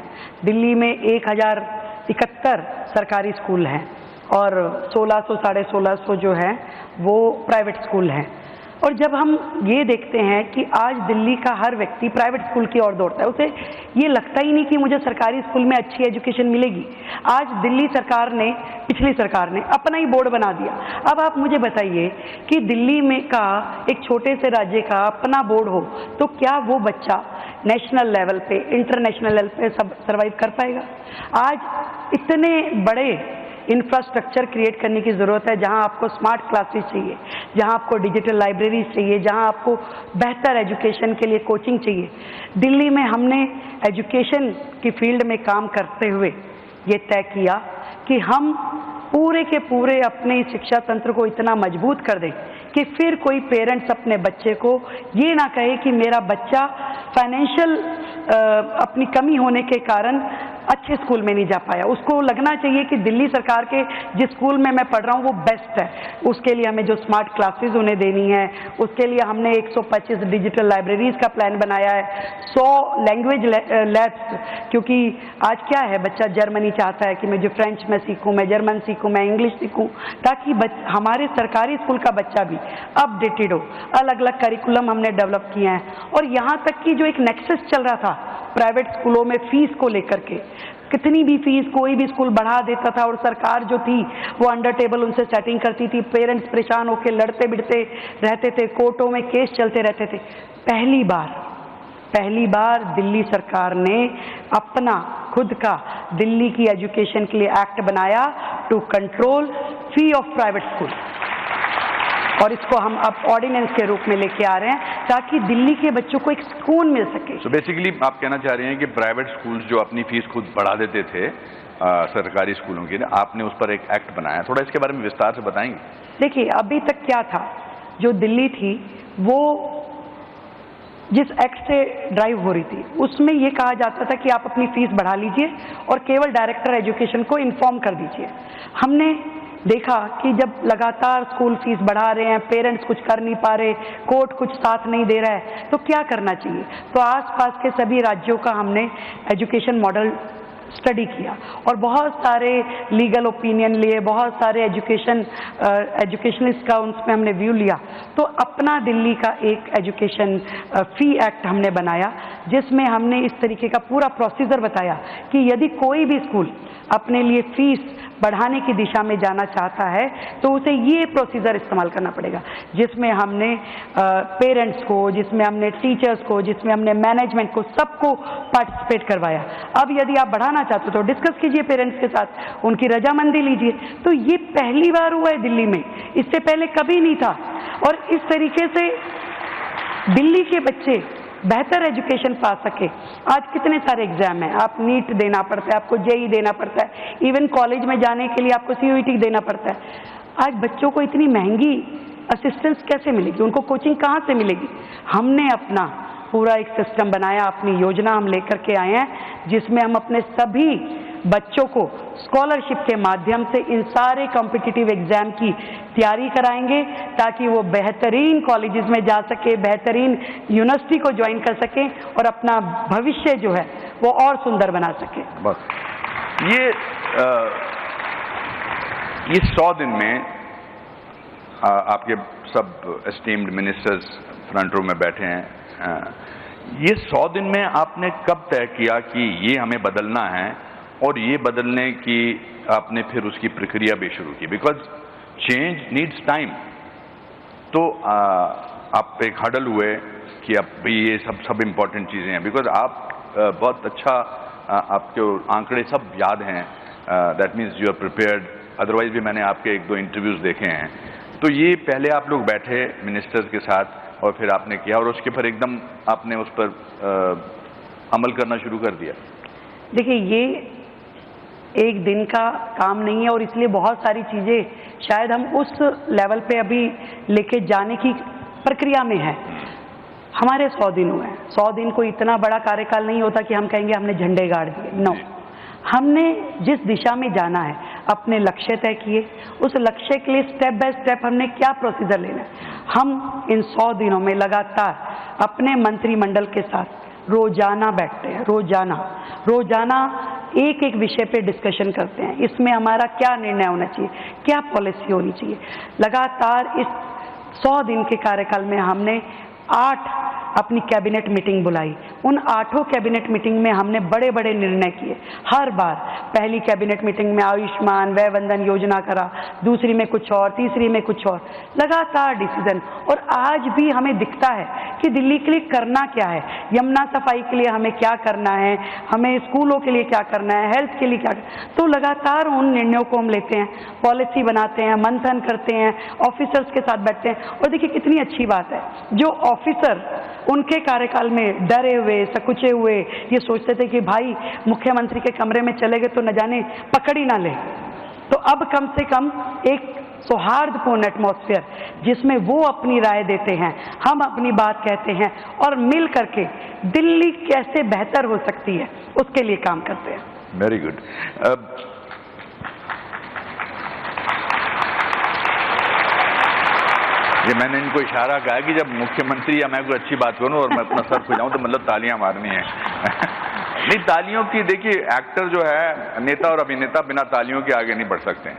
दिल्ली में 1071 सरकारी स्कूल हैं और 1600 साढ़े 1600 जो है वो प्राइवेट स्कूल हैं। और जब हम ये देखते हैं कि आज दिल्ली का हर व्यक्ति प्राइवेट स्कूल की ओर दौड़ता है, उसे ये लगता ही नहीं कि मुझे सरकारी स्कूल में अच्छी एजुकेशन मिलेगी। आज दिल्ली सरकार ने, पिछली सरकार ने अपना ही बोर्ड बना दिया। अब आप मुझे बताइए कि दिल्ली में का एक छोटे से राज्य का अपना बोर्ड हो तो क्या वो बच्चा नेशनल लेवल पे, इंटरनेशनल लेवल पे सब सर्वाइव कर पाएगा? आज इतने बड़े इंफ्रास्ट्रक्चर क्रिएट करने की ज़रूरत है, जहां आपको स्मार्ट क्लासेस चाहिए, जहां आपको डिजिटल लाइब्रेरीज चाहिए, जहां आपको बेहतर एजुकेशन के लिए कोचिंग चाहिए। दिल्ली में हमने एजुकेशन की फील्ड में काम करते हुए ये तय किया कि हम पूरे के पूरे अपने शिक्षा तंत्र को इतना मजबूत कर दें कि फिर कोई पेरेंट्स अपने बच्चे को ये ना कहे कि मेरा बच्चा फाइनेंशियल अपनी कमी होने के कारण अच्छे स्कूल में नहीं जा पाया। उसको लगना चाहिए कि दिल्ली सरकार के जिस स्कूल में मैं पढ़ रहा हूँ वो बेस्ट है। उसके लिए हमें जो स्मार्ट क्लासेस उन्हें देनी है, उसके लिए हमने 125 डिजिटल लाइब्रेरीज का प्लान बनाया है, 100 लैंग्वेज लैब्स। क्योंकि आज क्या है, बच्चा जर्मनी चाहता है कि मैं जो फ्रेंच में सीखूँ, मैं जर्मन सीखूँ, मैं इंग्लिश सीखूँ, ताकि हमारे सरकारी स्कूल का बच्चा भी अपडेटेड हो। अलग अलग करिकुलम हमने डेवलप किए हैं। और यहाँ तक कि जो एक नेक्सस चल रहा था प्राइवेट स्कूलों में फीस को लेकर के, कितनी भी फीस कोई भी स्कूल बढ़ा देता था और सरकार जो थी वो अंडर टेबल उनसे सेटिंग करती थी। पेरेंट्स परेशान होकर लड़ते बिड़ते रहते थे, कोर्टों में केस चलते रहते थे। पहली बार दिल्ली सरकार ने अपना खुद का दिल्ली की एजुकेशन के लिए एक्ट बनाया to control fee of private school, और इसको हम अब ऑर्डिनेंस के रूप में लेके आ रहे हैं ताकि दिल्ली के बच्चों को एक सुकून मिल सके। तो बेसिकली आप कहना चाह रहे हैं कि प्राइवेट स्कूल्स जो अपनी फीस खुद बढ़ा देते थे सरकारी स्कूलों की, आपने उस पर एक एक्ट बनाया, थोड़ा इसके बारे में विस्तार से बताएंगे? देखिए, अभी तक क्या था, जो दिल्ली थी वो जिस एक्ट से ड्राइव हो रही थी उसमें यह कहा जाता था कि आप अपनी फीस बढ़ा लीजिए और केवल डायरेक्टर एजुकेशन को इन्फॉर्म कर दीजिए। हमने देखा कि जब लगातार स्कूल फीस बढ़ा रहे हैं, पेरेंट्स कुछ कर नहीं पा रहे, कोर्ट कुछ साथ नहीं दे रहा है, तो क्या करना चाहिए। तो आसपास के सभी राज्यों का हमने एजुकेशन मॉडल स्टडी किया और बहुत सारे लीगल ओपिनियन लिए, बहुत सारे एजुकेशनिस्ट का उसमें हमने व्यू लिया। तो अपना दिल्ली का एक एजुकेशन फी एक्ट हमने बनाया जिसमें हमने इस तरीके का पूरा प्रोसीजर बताया कि यदि कोई भी स्कूल अपने लिए फीस बढ़ाने की दिशा में जाना चाहता है तो उसे ये प्रोसीजर इस्तेमाल करना पड़ेगा, जिसमें हमने पेरेंट्स को, जिसमें हमने टीचर्स को, जिसमें हमने मैनेजमेंट को, सबको पार्टिसिपेट करवाया। अब यदि आप बढ़ाना चाहते हो तो डिस्कस कीजिए पेरेंट्स के साथ, उनकी रजामंदी लीजिए। तो ये पहली बार हुआ है दिल्ली में, इससे पहले कभी नहीं था। और इस तरीके से दिल्ली के बच्चे बेहतर एजुकेशन पा सके। आज कितने सारे एग्जाम हैं, आप नीट देना पड़ता है, आपको जेई देना पड़ता है, इवन कॉलेज में जाने के लिए आपको सीयूईटी देना पड़ता है। आज बच्चों को इतनी महंगी असिस्टेंस कैसे मिलेगी, उनको कोचिंग कहाँ से मिलेगी। हमने अपना पूरा एक सिस्टम बनाया, अपनी योजना हम लेकर के आए हैं जिसमें हम अपने सभी बच्चों को स्कॉलरशिप के माध्यम से इन सारे कॉम्पिटिटिव एग्जाम की तैयारी कराएंगे ताकि वो बेहतरीन कॉलेजेस में जा सके, बेहतरीन यूनिवर्सिटी को ज्वाइन कर सके और अपना भविष्य जो है वो और सुंदर बना सके। बस ये 100 दिन में आपके सब एस्टीम्ड मिनिस्टर्स फ्रंट रो में बैठे हैं, ये 100 दिन में आपने कब तय किया कि ये हमें बदलना है और ये बदलने की आपने फिर उसकी प्रक्रिया भी शुरू की? Because change needs time. तो आप एक हडल हुए कि अब भाई ये सब इम्पोर्टेंट चीज़ें हैं, बिकॉज आप बहुत अच्छा आपके आंकड़े सब याद हैं, that means you are prepared. Otherwise भी मैंने आपके 1-2 इंटरव्यूज़ देखे हैं। तो ये पहले आप लोग बैठे मिनिस्टर्स के साथ और फिर आपने किया और उसके पर एकदम आपने उस पर अमल करना शुरू कर दिया। देखिए, ये एक दिन का काम नहीं है और इसलिए बहुत सारी चीज़ें शायद हम उस लेवल पे अभी लेके जाने की प्रक्रिया में है। हमारे 100 दिन हुए हैं। 100 दिन कोई इतना बड़ा कार्यकाल नहीं होता कि हम कहेंगे हमने झंडे गाड़ दिए। नो, हमने जिस दिशा में जाना है, अपने लक्ष्य तय किए, उस लक्ष्य के लिए स्टेप बाय स्टेप हमने क्या प्रोसीजर लेना है। हम इन 100 दिनों में लगातार अपने मंत्रिमंडल के साथ रोजाना बैठते हैं, रोजाना एक एक विषय पे डिस्कशन करते हैं। इसमें हमारा क्या निर्णय होना चाहिए, क्या पॉलिसी होनी चाहिए। लगातार इस 100 दिन के कार्यकाल में हमने 8 अपनी कैबिनेट मीटिंग बुलाई। उन 8 कैबिनेट मीटिंग में हमने बड़े बड़े निर्णय किए। हर बार पहली कैबिनेट मीटिंग में आयुष्मान वय वंदन योजना करा, दूसरी में कुछ और, तीसरी में कुछ और, लगातार डिसीजन। और आज भी हमें दिखता है कि दिल्ली के लिए करना क्या है, यमुना सफाई के लिए हमें क्या करना है, हमें स्कूलों के लिए क्या करना है, हेल्थ के लिए क्या। तो लगातार उन निर्णयों को हम लेते हैं, पॉलिसी बनाते हैं, मंथन करते हैं, ऑफिसर्स के साथ बैठते हैं। और देखिए कितनी अच्छी बात है, जो ऑफिसर उनके कार्यकाल में डरे हुए, सकुचे हुए, ये सोचते थे कि भाई मुख्यमंत्री के कमरे में चले गए तो न जाने पकड़ ही ना ले, तो अब कम से कम एक सौहार्दपूर्ण एटमॉस्फेयर जिसमें वो अपनी राय देते हैं, हम अपनी बात कहते हैं और मिल करके दिल्ली कैसे बेहतर हो सकती है उसके लिए काम करते हैं। Very good. ये मैंने इनको इशारा कहा कि जब मुख्यमंत्री या मैं कोई अच्छी बात करूं और मैं अपना सर खुजाऊं तो मतलब तालियां मारनी है। नहीं, तालियों की, देखिए एक्टर जो है, नेता और अभिनेता बिना तालियों के आगे नहीं बढ़ सकते हैं,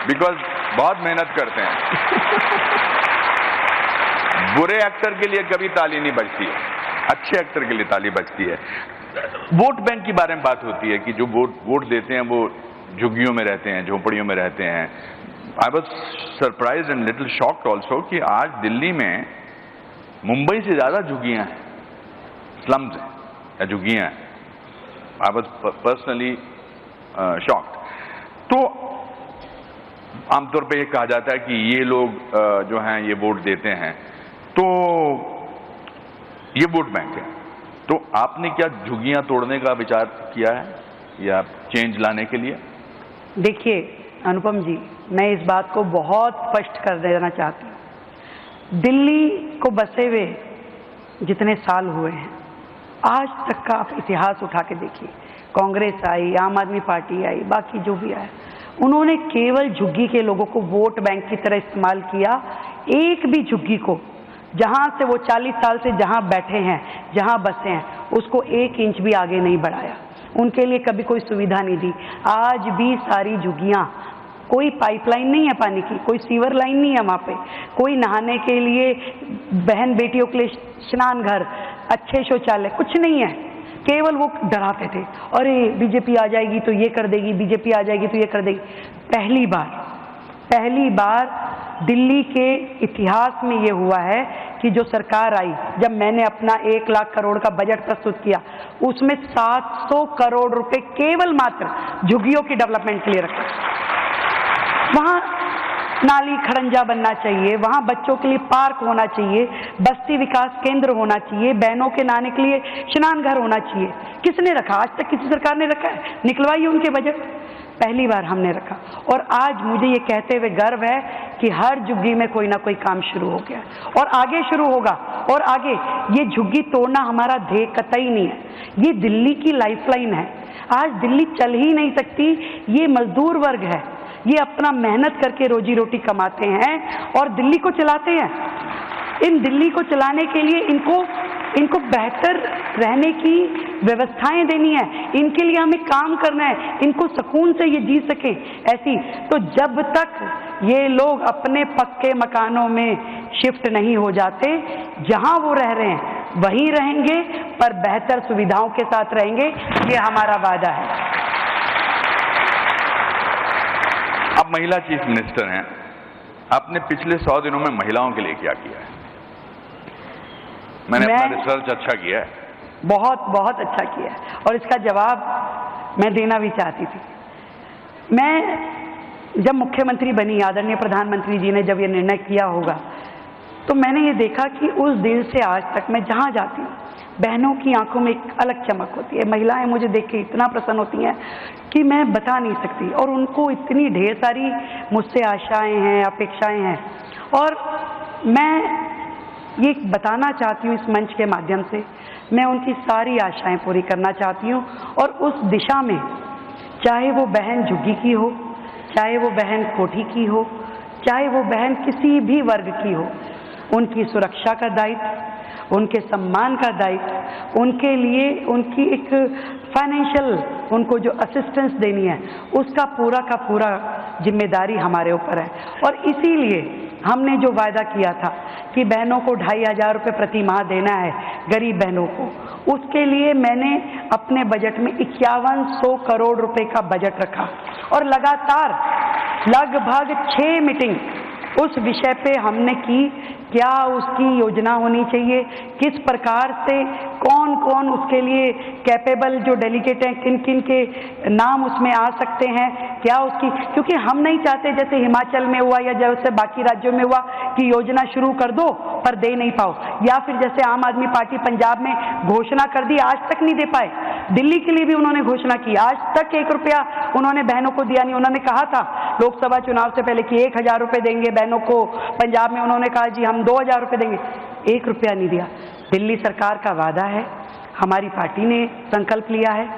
बिकॉज बहुत मेहनत करते हैं। बुरे एक्टर के लिए कभी ताली नहीं बजती है। अच्छे एक्टर के लिए ताली बजती है। वोट बैंक के बारे में बात होती है कि जो वोट देते हैं वो झुग्गियों में रहते हैं, झोपड़ियों में रहते हैं। I was surprise and little shocked also कि आज दिल्ली में मुंबई से ज्यादा झुग्गियां हैं, स्लम्स हैं या झुग्गियां हैं। I was personally shocked. तो आमतौर पे ये कहा जाता है कि ये लोग जो हैं ये वोट देते हैं, तो ये वोट बैंक है। तो आपने क्या झुग्गियां तोड़ने का विचार किया है या चेंज लाने के लिए? देखिए अनुपम जी, मैं इस बात को बहुत स्पष्ट कर देना चाहती हूँ। दिल्ली को बसे हुए जितने साल हुए हैं, आज तक का आप इतिहास उठा के देखिए, कांग्रेस आई, आम आदमी पार्टी आई, बाकी जो भी आए, उन्होंने केवल झुग्गी के लोगों को वोट बैंक की तरह इस्तेमाल किया। एक भी झुग्गी को, जहां से वो 40 साल से जहां बैठे हैं, जहां बसे हैं, उसको 1 इंच भी आगे नहीं बढ़ाया। उनके लिए कभी कोई सुविधा नहीं दी। आज भी सारी झुग्गियां, कोई पाइपलाइन नहीं है पानी की, कोई सीवर लाइन नहीं है वहाँ पे, कोई नहाने के लिए बहन बेटियों के लिए स्नान घर, अच्छे शौचालय, कुछ नहीं है। केवल वो डराते थे, अरे बीजेपी आ जाएगी तो ये कर देगी, बीजेपी आ जाएगी तो ये कर देगी। पहली बार दिल्ली के इतिहास में ये हुआ है कि जो सरकार आई, जब मैंने अपना 1 लाख करोड़ का बजट प्रस्तुत किया, उसमें 700 करोड़ रुपए केवल मात्र झुग्गियों की डेवलपमेंट के लिए रखे। वहां नाली खड़ंजा बनना चाहिए, वहां बच्चों के लिए पार्क होना चाहिए, बस्ती विकास केंद्र होना चाहिए, बहनों के नहाने के लिए स्नान घर होना चाहिए। किसने रखा? आज तक किसी सरकार ने रखा है? निकलवाइए उनके बजट। पहली बार हमने रखा, और आज मुझे ये कहते हुए गर्व है कि हर झुग्गी में कोई ना कोई काम शुरू हो गया और आगे शुरू होगा। और आगे ये झुग्गी तोड़ना हमारा ध्येय कतई नहीं है, ये दिल्ली की लाइफलाइन है। आज दिल्ली चल ही नहीं सकती, ये मजदूर वर्ग है, ये अपना मेहनत करके रोजी रोटी कमाते हैं और दिल्ली को चलाते हैं। इन दिल्ली को चलाने के लिए इनको बेहतर रहने की व्यवस्थाएं देनी है, इनके लिए हमें काम करना है, इनको सुकून से ये जी सके ऐसी। तो जब तक ये लोग अपने पक्के मकानों में शिफ्ट नहीं हो जाते, जहां वो रह रहे हैं वहीं रहेंगे, पर बेहतर सुविधाओं के साथ रहेंगे, ये हमारा वादा है। आप महिला चीफ मिनिस्टर हैं, आपने पिछले 100 दिनों में महिलाओं के लिए क्या किया है? मैंने अपना रिसर्च अच्छा किया है। बहुत अच्छा किया है, और इसका जवाब मैं देना भी चाहती थी। मैं जब मुख्यमंत्री बनी, आदरणीय प्रधानमंत्री जी ने जब ये निर्णय किया होगा, तो मैंने ये देखा कि उस दिन से आज तक मैं जहाँ जाती हूँ, बहनों की आंखों में एक अलग चमक होती है। महिलाएं मुझे देख के इतना प्रसन्न होती हैं कि मैं बता नहीं सकती, और उनको इतनी ढेर सारी मुझसे आशाएं हैं, अपेक्षाएं हैं। और मैं ये बताना चाहती हूँ इस मंच के माध्यम से, मैं उनकी सारी आशाएं पूरी करना चाहती हूँ। और उस दिशा में, चाहे वो बहन झुग्गी की हो, चाहे वो बहन कोठी की हो, चाहे वो बहन किसी भी वर्ग की हो, उनकी सुरक्षा का दायित्व, उनके सम्मान का दायित्व, उनके लिए उनकी एक फाइनेंशियल उनको जो असिस्टेंस देनी है, उसका पूरा का पूरा जिम्मेदारी हमारे ऊपर है। और इसीलिए हमने जो वायदा किया था कि बहनों को 2500 रुपये प्रति माह देना है, गरीब बहनों को, उसके लिए मैंने अपने बजट में 5100 करोड़ रुपए का बजट रखा, और लगातार लगभग 6 मीटिंग उस विषय पे हमने की। क्या उसकी योजना होनी चाहिए, किस प्रकार से कौन कौन उसके लिए कैपेबल जो डेलीगेट हैं, किन किन के नाम उसमें आ सकते हैं, क्या उसकी, क्योंकि हम नहीं चाहते जैसे हिमाचल में हुआ या जैसे बाकी राज्यों में हुआ कि योजना शुरू कर दो पर दे नहीं पाओ, या फिर जैसे आम आदमी पार्टी पंजाब में घोषणा कर दी, आज तक नहीं दे पाए। दिल्ली के लिए भी उन्होंने घोषणा की, आज तक 1 रुपया उन्होंने बहनों को दिया नहीं। उन्होंने कहा था लोकसभा चुनाव से पहले कि 1000 रुपये देंगे बहनों को, पंजाब में उन्होंने कहा जी हम 2000 रुपये देंगे, 1 रुपया नहीं दिया। दिल्ली सरकार का वादा है, हमारी पार्टी ने संकल्प लिया है,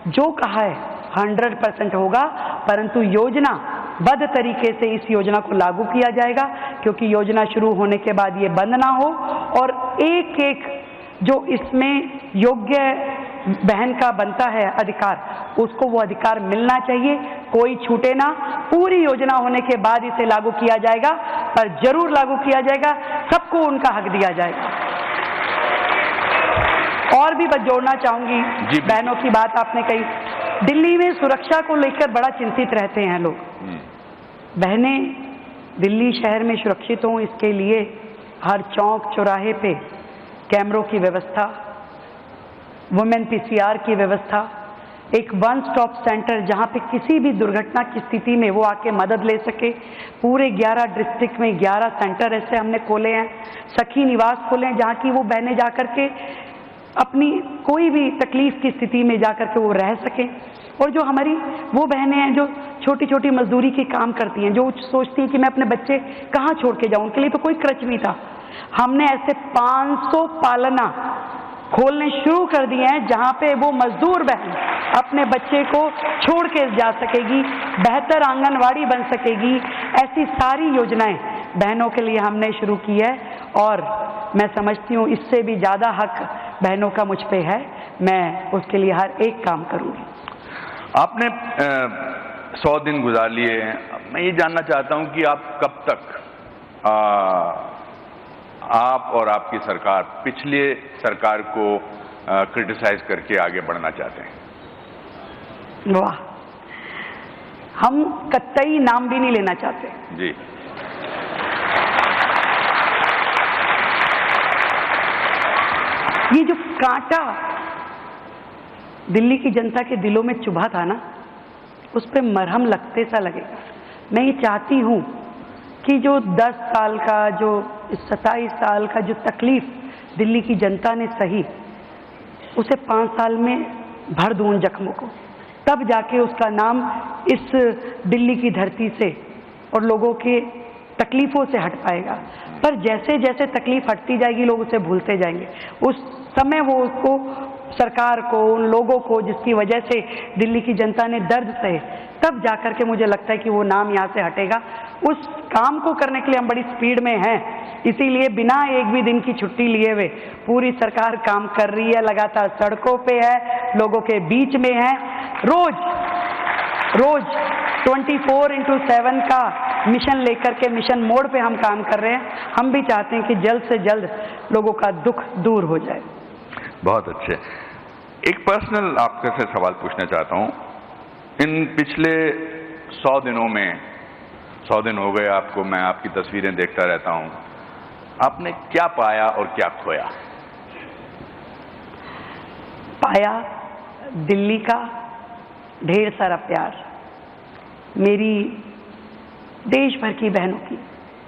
जो कहा है 100% होगा, परंतु योजना बद्ध तरीके से इस योजना को लागू किया जाएगा, क्योंकि योजना शुरू होने के बाद ये बंद ना हो, और एक एक जो इसमें योग्य बहन का बनता है अधिकार, उसको वो अधिकार मिलना चाहिए, कोई छूटे ना। पूरी योजना होने के बाद इसे लागू किया जाएगा, पर जरूर लागू किया जाएगा, सबको उनका हक दिया जाएगा। और भी बस जोड़ना चाहूंगी, जी। बहनों की बात आपने कही, दिल्ली में सुरक्षा को लेकर बड़ा चिंतित रहते हैं लोग। बहनें दिल्ली शहर में सुरक्षित हों, इसके लिए हर चौक चौराहे पे कैमरों की व्यवस्था, वुमेन पीसीआर की व्यवस्था, एक वन स्टॉप सेंटर जहां पे किसी भी दुर्घटना की स्थिति में वो आके मदद ले सके। पूरे 11 डिस्ट्रिक्ट में 11 सेंटर ऐसे हमने खोले हैं, सखी निवास खोले हैं जहां की वो बहनें जाकर के अपनी कोई भी तकलीफ की स्थिति में जाकर के वो रह सकें। और जो हमारी वो बहनें हैं जो छोटी छोटी मजदूरी के काम करती हैं, जो सोचती हैं कि मैं अपने बच्चे कहाँ छोड़ के जाऊं, उनके लिए तो कोई खर्च नहीं था, हमने ऐसे 500 पालना खोलने शुरू कर दिए हैं जहां पे वो मजदूर बहन अपने बच्चे को छोड़ के जा सकेगी, बेहतर आंगनवाड़ी बन सकेगी। ऐसी सारी योजनाएं बहनों के लिए हमने शुरू की है और मैं समझती हूँ इससे भी ज़्यादा हक बहनों का मुझ पे है, मैं उसके लिए हर एक काम करूँगी। आपने 100 दिन गुजार लिए हैं, मैं ये जानना चाहता हूँ कि आप कब तक आप और आपकी सरकार पिछले सरकार को क्रिटिसाइज करके आगे बढ़ना चाहते हैं? वाह, हम कतई नाम भी नहीं लेना चाहते जी। ये जो कांटा दिल्ली की जनता के दिलों में चुभा था ना, उस पर मरहम लगते सा लगेगा। मैं ये चाहती हूँ कि जो 10 साल का, जो 27 साल का जो तकलीफ दिल्ली की जनता ने सही, उसे 5 साल में भर दूं उन जख्मों को, तब जाके उसका नाम इस दिल्ली की धरती से और लोगों के तकलीफों से हट पाएगा। पर जैसे जैसे तकलीफ हटती जाएगी लोग उसे भूलते जाएंगे। उस समय वो उसको, सरकार को, उन लोगों को जिसकी वजह से दिल्ली की जनता ने दर्द सहे, तब जाकर के मुझे लगता है कि वो नाम यहाँ से हटेगा। उस काम को करने के लिए हम बड़ी स्पीड में हैं, इसीलिए बिना एक भी दिन की छुट्टी लिए हुए पूरी सरकार काम कर रही है, लगातार सड़कों पे है, लोगों के बीच में है, रोज 24/7 का मिशन लेकर के, मिशन मोड पे हम काम कर रहे हैं। हम भी चाहते हैं कि जल्द से जल्द लोगों का दुख दूर हो जाए। बहुत अच्छे। एक पर्सनल आपके से सवाल पूछना चाहता हूँ, इन पिछले 100 दिनों में, 100 दिन हो गए आपको, मैं आपकी तस्वीरें देखता रहता हूँ, आपने क्या पाया और क्या खोया? पाया दिल्ली का ढेर सारा प्यार, मेरी देश भर की बहनों की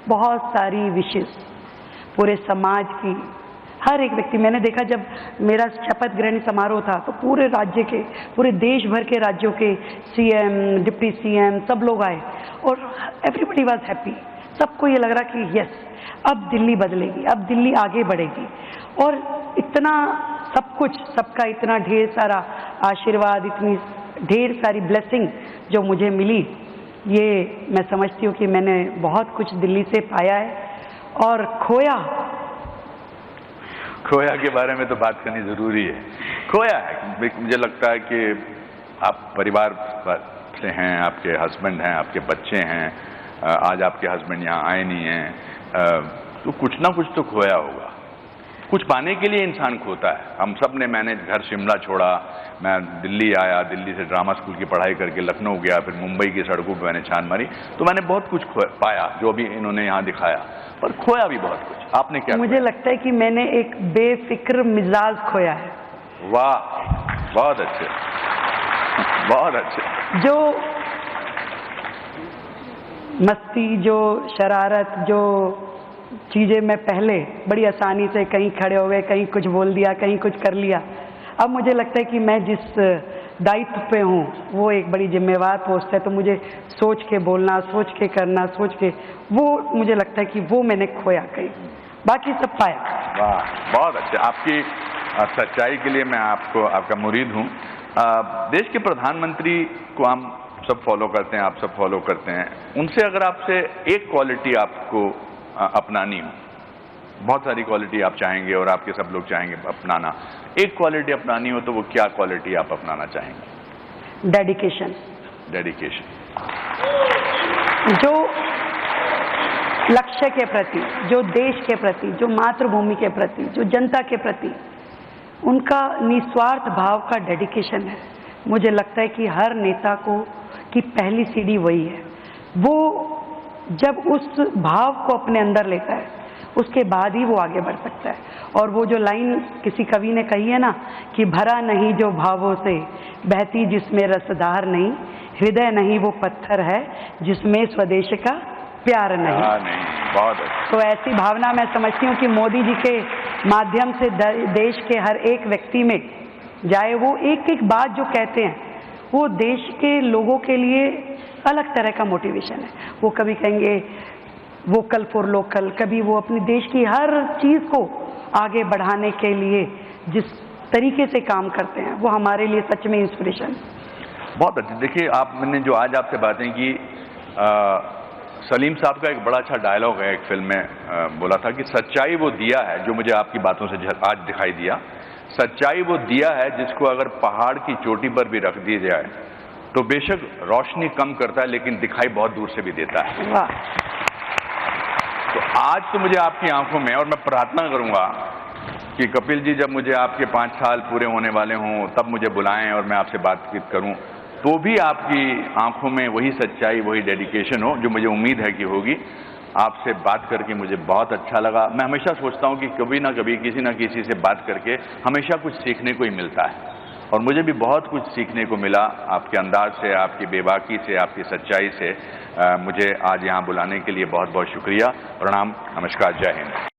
बहुत सारी विशेष, पूरे समाज की हर एक व्यक्ति। मैंने देखा जब मेरा शपथ ग्रहण समारोह था तो पूरे राज्य के, पूरे देश भर के राज्यों के सीएम, डिप्टी सीएम सब लोग आए और एवरीबडी वाज हैप्पी। सबको ये लग रहा कि यस, अब दिल्ली बदलेगी, अब दिल्ली आगे बढ़ेगी। और इतना सब कुछ, सबका इतना ढेर सारा आशीर्वाद, इतनी ढेर सारी ब्लेसिंग जो मुझे मिली, ये मैं समझती हूँ कि मैंने बहुत कुछ दिल्ली से पाया है। और खोया के बारे में तो बात करनी जरूरी है। खोया है, मुझे लगता है कि आप परिवार से हैं, आपके हस्बैंड हैं, आपके बच्चे हैं, आज आपके हस्बैंड यहाँ आए नहीं हैं, तो कुछ ना कुछ तो खोया होगा। कुछ पाने के लिए इंसान खोता है। हम सब ने, मैंने घर शिमला छोड़ा, मैं दिल्ली आया, दिल्ली से ड्रामा स्कूल की पढ़ाई करके लखनऊ गया, फिर मुंबई की सड़कों पर मैंने छान मारी, तो मैंने बहुत कुछ पाया जो अभी इन्होंने यहाँ दिखाया, पर खोया भी बहुत कुछ। आपने क्या? मुझे लगता है कि मैंने एक बेफिक्र मिजाज खोया है। वाह, बहुत अच्छे, बहुत अच्छे। जो मस्ती, जो शरारत, जो चीज़ें मैं पहले बड़ी आसानी से कहीं खड़े हो गए, कहीं कुछ बोल दिया, कहीं कुछ कर लिया, अब मुझे लगता है कि मैं जिस दायित्व पे हूँ वो एक बड़ी जिम्मेवार पोस्ट है, तो मुझे सोच के बोलना, सोच के करना, सोच के, वो मुझे लगता है कि वो मैंने खोया कहीं, बाकी सब पाया। वाह, बहुत अच्छे। आपकी सच्चाई के लिए मैं आपका मुरीद हूँ। देश के प्रधानमंत्री को हम सब फॉलो करते हैं, आप सब फॉलो करते हैं, उनसे अगर आपसे एक क्वालिटी आपको अपनानी हो, बहुत सारी क्वालिटी आप चाहेंगे और आपके सब लोग चाहेंगे अपनाना, एक क्वालिटी अपनानी हो तो वो क्या क्वालिटी आप अपनाना चाहेंगे? डेडिकेशन। डेडिकेशन। जो लक्ष्य के प्रति, जो देश के प्रति, जो मातृभूमि के प्रति, जो जनता के प्रति उनका निस्वार्थ भाव का डेडिकेशन है। मुझे लगता है कि हर नेता को की पहली सीढ़ी वही है। वो जब उस भाव को अपने अंदर लेता है उसके बाद ही वो आगे बढ़ सकता है। और वो जो लाइन किसी कवि ने कही है ना कि भरा नहीं जो भावों से, बहती जिसमें रसधार नहीं, हृदय नहीं वो पत्थर है जिसमें स्वदेश का प्यार नहीं। बहुत अच्छा। तो ऐसी भावना मैं समझती हूँ कि मोदी जी के माध्यम से देश के हर एक व्यक्ति में जाए, वो एक एक बात जो कहते हैं वो देश के लोगों के लिए अलग तरह का मोटिवेशन है। वो कभी कहेंगे वोकल फॉर लोकल, कभी वो अपने देश की हर चीज़ को आगे बढ़ाने के लिए जिस तरीके से काम करते हैं वो हमारे लिए सच में इंस्पिरेशन। बहुत अच्छी। देखिए, मैंने जो आज आपसे बातें की, सलीम साहब का एक बड़ा अच्छा डायलॉग है, एक फिल्म में बोला था कि सच्चाई वो दिया है, जो मुझे आपकी बातों से आज दिखाई दिया, सच्चाई वो दिया है जिसको अगर पहाड़ की चोटी पर भी रख दी जाए तो बेशक रोशनी कम करता है लेकिन दिखाई बहुत दूर से भी देता है। वाह। तो आज तो मुझे आपकी आंखों में, और मैं प्रार्थना करूंगा कि कपिल जी जब मुझे आपके 5 साल पूरे होने वाले हों तब मुझे बुलाएं और मैं आपसे बातचीत करूं, तो भी आपकी आंखों में वही सच्चाई, वही डेडिकेशन हो जो मुझे उम्मीद है कि होगी। आपसे बात करके मुझे बहुत अच्छा लगा। मैं हमेशा सोचता हूं कि कभी ना कभी किसी ना किसी से बात करके हमेशा कुछ सीखने को ही मिलता है, और मुझे भी बहुत कुछ सीखने को मिला आपके अंदाज से, आपकी बेबाकी से, आपकी सच्चाई से। मुझे आज यहाँ बुलाने के लिए बहुत बहुत शुक्रिया। प्रणाम, नमस्कार, जय हिंद।